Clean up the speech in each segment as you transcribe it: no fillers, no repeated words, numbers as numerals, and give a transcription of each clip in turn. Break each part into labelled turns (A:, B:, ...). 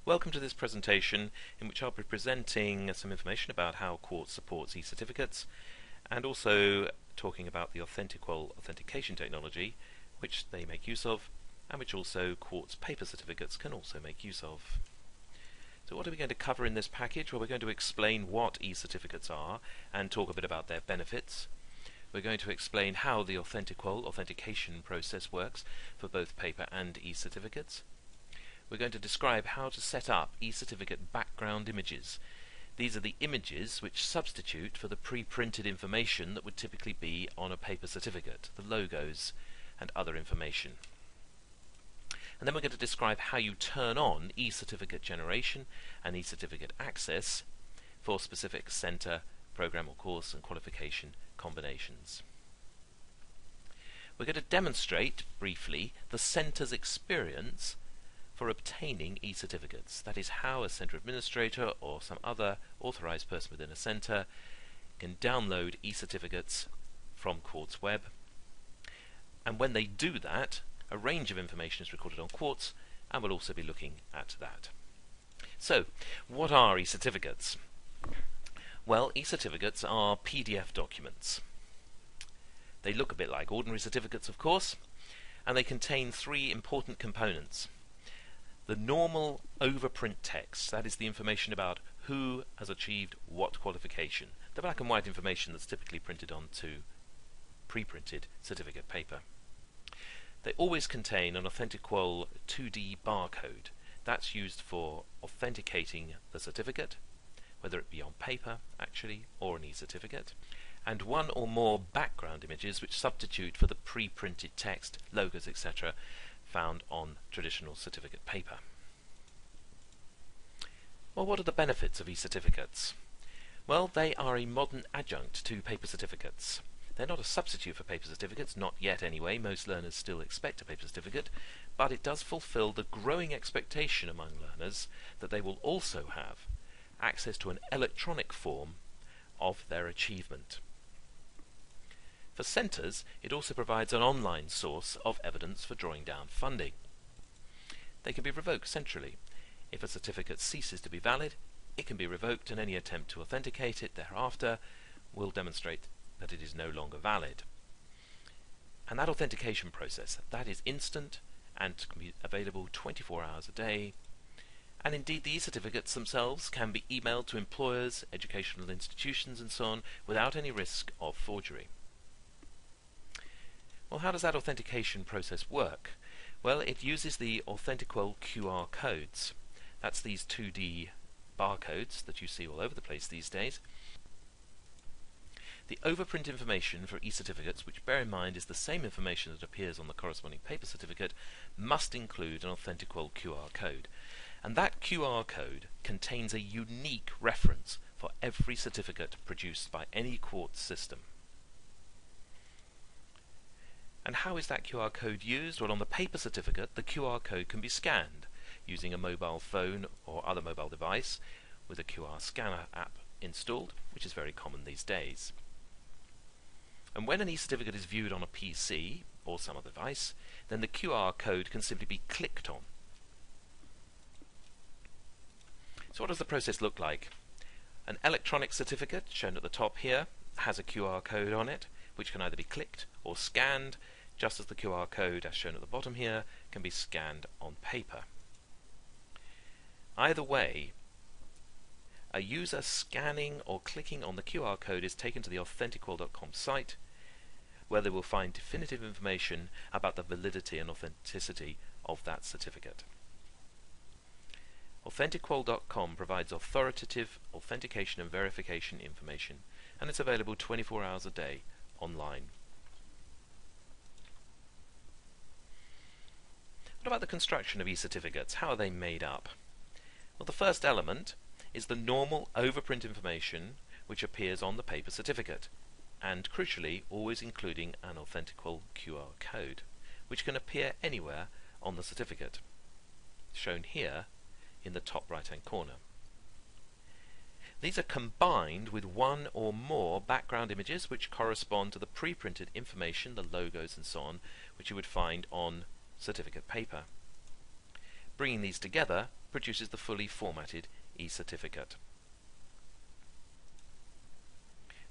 A: Welcome to this presentation in which I'll be presenting some information about how Quartz supports eCertificates and also talking about the AuthentiQual authentication technology which they make use of and which also Quartz paper certificates can also make use of. So what are we going to cover in this package? Well, we're going to explain what eCertificates are and talk a bit about their benefits. We're going to explain how the AuthentiQual authentication process works for both paper and eCertificates. We're going to describe how to set up eCertificate background images. These are the images which substitute for the pre-printed information that would typically be on a paper certificate, the logos and other information. And then we're going to describe how you turn on eCertificate generation and eCertificate access for specific center, program or course and qualification combinations. We're going to demonstrate briefly the center's experience for obtaining eCertificates. That is how a center administrator or some other authorized person within a center can download eCertificates from Quartz Web. And when they do that, a range of information is recorded on Quartz, and we'll also be looking at that. So, what are eCertificates? Well, eCertificates are PDF documents. They look a bit like ordinary certificates, of course, and they contain three important components. The normal overprint text, that is the information about who has achieved what qualification. The black and white information that's typically printed onto pre-printed certificate paper. They always contain an AuthentiQual 2D barcode. That's used for authenticating the certificate, whether it be on paper, actually, or an eCertificate, and one or more background images which substitute for the pre-printed text, logos, etc., found on traditional certificate paper. Well, what are the benefits of eCertificates? Well, they are a modern adjunct to paper certificates. They're not a substitute for paper certificates, not yet anyway. Most learners still expect a paper certificate, but it does fulfill the growing expectation among learners that they will also have access to an electronic form of their achievement. For centres, it also provides an online source of evidence for drawing down funding. They can be revoked centrally. If a certificate ceases to be valid, it can be revoked, and any attempt to authenticate it thereafter will demonstrate that it is no longer valid. And that authentication process, that is instant and can be available 24 hours a day. And indeed, the eCertificates themselves can be emailed to employers, educational institutions, and so on, without any risk of forgery. Well, how does that authentication process work? Well, it uses the AuthentiQual QR codes. That's these 2D barcodes that you see all over the place these days. The overprint information for eCertificates, which bear in mind is the same information that appears on the corresponding paper certificate, must include an AuthentiQual QR code. And that QR code contains a unique reference for every certificate produced by any Quartz system. And how is that QR code used? Well, on the paper certificate, the QR code can be scanned using a mobile phone or other mobile device with a QR scanner app installed, which is very common these days. And when an eCertificate is viewed on a PC or some other device, then the QR code can simply be clicked on. So what does the process look like? An electronic certificate, shown at the top here, has a QR code on it, which can either be clicked or scanned, just as the QR code, as shown at the bottom here, can be scanned on paper. Either way, a user scanning or clicking on the QR code is taken to the AuthentiQual.com site, where they will find definitive information about the validity and authenticity of that certificate. AuthentiQual.com provides authoritative authentication and verification information, and it's available 24 hours a day online. What about the construction of eCertificates? How are they made up? Well, the first element is the normal overprint information which appears on the paper certificate, and crucially always including an AuthentiQual QR code, which can appear anywhere on the certificate, shown here in the top right hand corner. These are combined with one or more background images which correspond to the pre-printed information, the logos and so on, which you would find on certificate paper. Bringing these together produces the fully formatted eCertificate.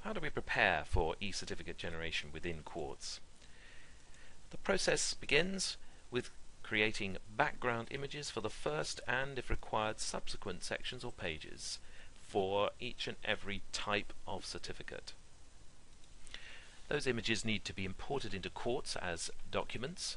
A: How do we prepare for eCertificate generation within Quartz? The process begins with creating background images for the first and, if required, subsequent sections or pages for each and every type of certificate. Those images need to be imported into Quartz as documents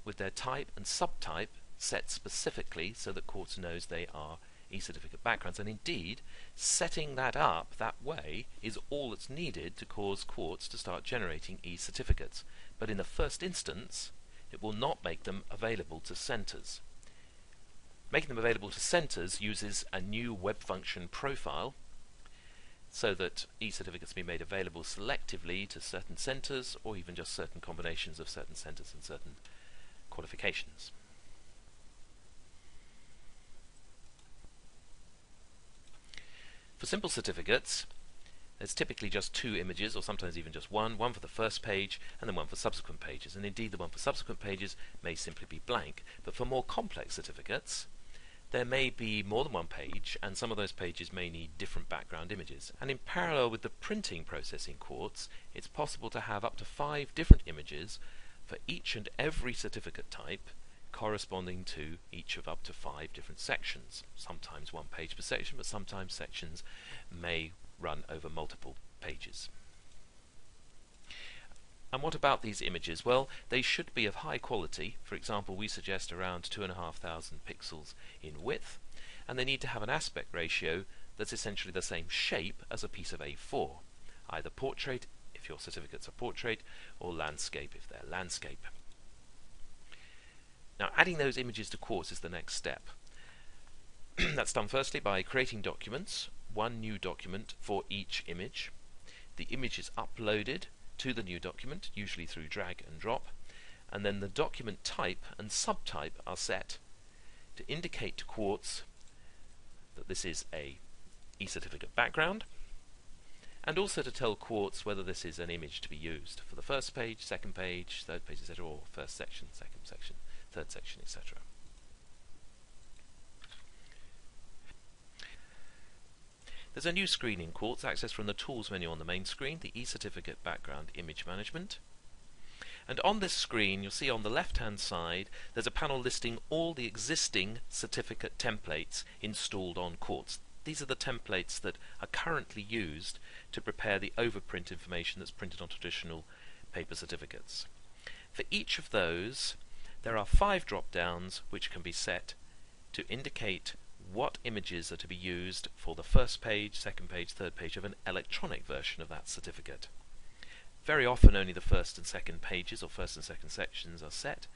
A: with their type and subtype set specifically so that Quartz knows they are eCertificate backgrounds, and indeed setting that up that way is all that's needed to cause Quartz to start generating eCertificates. But in the first instance it will not make them available to centers. Making them available to centers uses a new web function profile so that eCertificates be made available selectively to certain centers or even just certain combinations of certain centers and certain qualifications. For simple certificates, there's typically just two images, or sometimes even just one for the first page and then one for subsequent pages, and indeed the one for subsequent pages may simply be blank. But for more complex certificates, there may be more than one page, and some of those pages may need different background images. And in parallel with the printing process in Quartz, it's possible to have up to 5 different images for each and every certificate type, corresponding to each of up to 5 different sections. Sometimes one page per section, but sometimes sections may run over multiple pages. And what about these images? Well, they should be of high quality. For example, we suggest around 2,500 pixels in width, and they need to have an aspect ratio that's essentially the same shape as a piece of A4, either portrait if your certificates are portrait, or landscape if they're landscape. Now, adding those images to Quartz is the next step. That's done firstly by creating documents, one new document for each image. The image is uploaded to the new document, usually through drag and drop, and then the document type and subtype are set to indicate to Quartz that this is a eCertificate background, and also to tell Quartz whether this is an image to be used for the first page, second page, third page, etc., or first section, second section, third section, etc. There's a new screen in Quartz, accessed from the Tools menu on the main screen, the eCertificate Background Image Management. And on this screen, you'll see on the left-hand side, there's a panel listing all the existing certificate templates installed on Quartz. These are the templates that are currently used to prepare the overprint information that's printed on traditional paper certificates. For each of those, there are 5 drop-downs which can be set to indicate what images are to be used for the first page, second page, third page of an electronic version of that certificate. Very often only the first and second pages or first and second sections are set,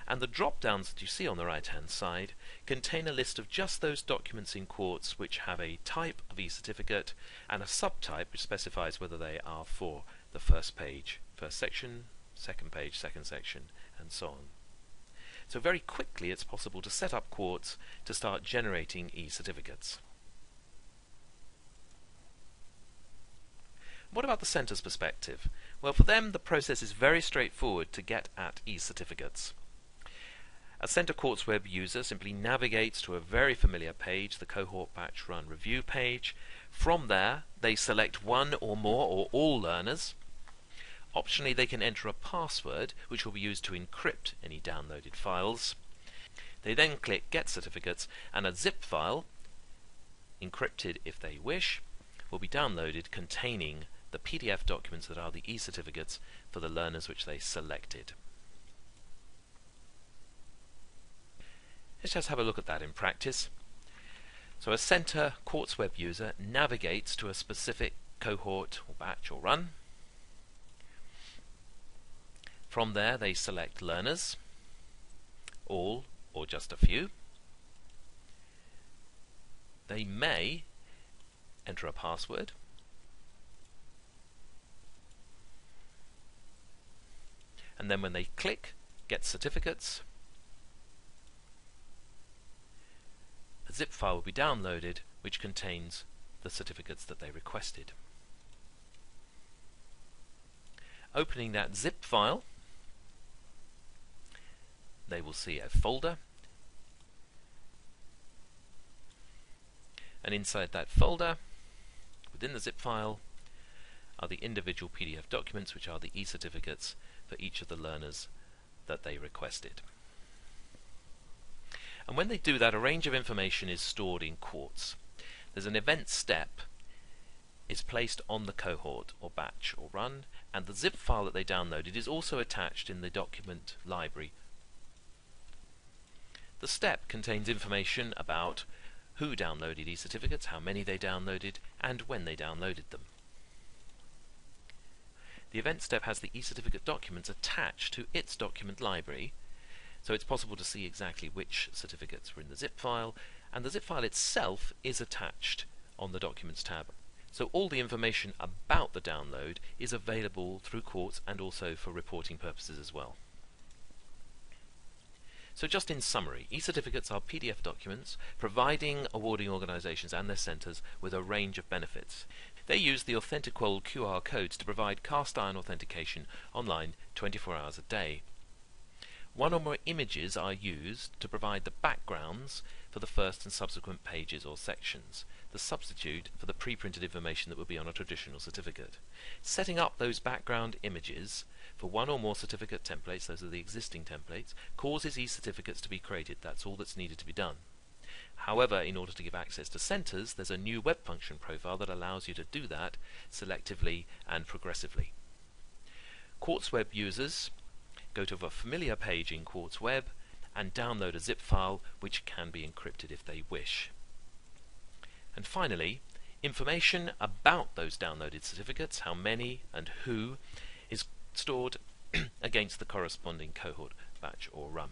A: and the drop-downs that you see on the right-hand side contain a list of just those documents in Quartz which have a type of eCertificate and a subtype which specifies whether they are for the first page, first section, second page, second section, and so on. So very quickly it's possible to set up Quartz to start generating eCertificates. What about the center's perspective? Well, for them the process is very straightforward to get at eCertificates. A center Quartz web user simply navigates to a very familiar page, the Cohort Batch Run Review page. From there they select one or more or all learners. Optionally, they can enter a password which will be used to encrypt any downloaded files. They then click Get Certificates, and a zip file, encrypted if they wish, will be downloaded containing the PDF documents that are the eCertificates for the learners which they selected. Let's just have a look at that in practice. So a center Quartz web user navigates to a specific cohort or batch or run. From there they select learners, all or just a few. They may enter a password, and then when they click Get Certificates, a zip file will be downloaded which contains the certificates that they requested. Opening that zip file, they will see a folder And inside that folder, within the zip file, are the individual PDF documents, which are the e-certificates for each of the learners that they requested. And when they do that, a range of information is stored in Quartz. There's an event step is placed on the cohort or batch or run, and the zip file that they downloaded is also attached in the document library. The step contains information about who downloaded e-certificates, how many they downloaded, and when they downloaded them. The event step has the e-certificate documents attached to its document library, so it's possible to see exactly which certificates were in the zip file, and the zip file itself is attached on the Documents tab. So all the information about the download is available through Quartz and also for reporting purposes as well. So just in summary, e-certificates are PDF documents providing awarding organizations and their centers with a range of benefits. They use the AuthentiQual QR codes to provide cast iron authentication online 24 hours a day. One or more images are used to provide the backgrounds for the first and subsequent pages or sections, the substitute for the pre-printed information that would be on a traditional certificate. Setting up those background images for one or more certificate templates, those are the existing templates, causes e-certificates to be created. That's all that's needed to be done. However, in order to give access to centers, there's a new web function profile that allows you to do that selectively and progressively. Quartz Web users go to a familiar page in Quartz Web and download a zip file which can be encrypted if they wish. And finally, information about those downloaded certificates, how many and who, is stored against the corresponding cohort, batch or run.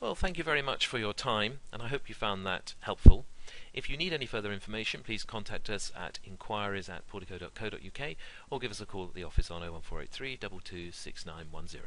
A: Well, thank you very much for your time, and I hope you found that helpful. If you need any further information, please contact us at inquiries@portico.co.uk or give us a call at the office on 01483 226910.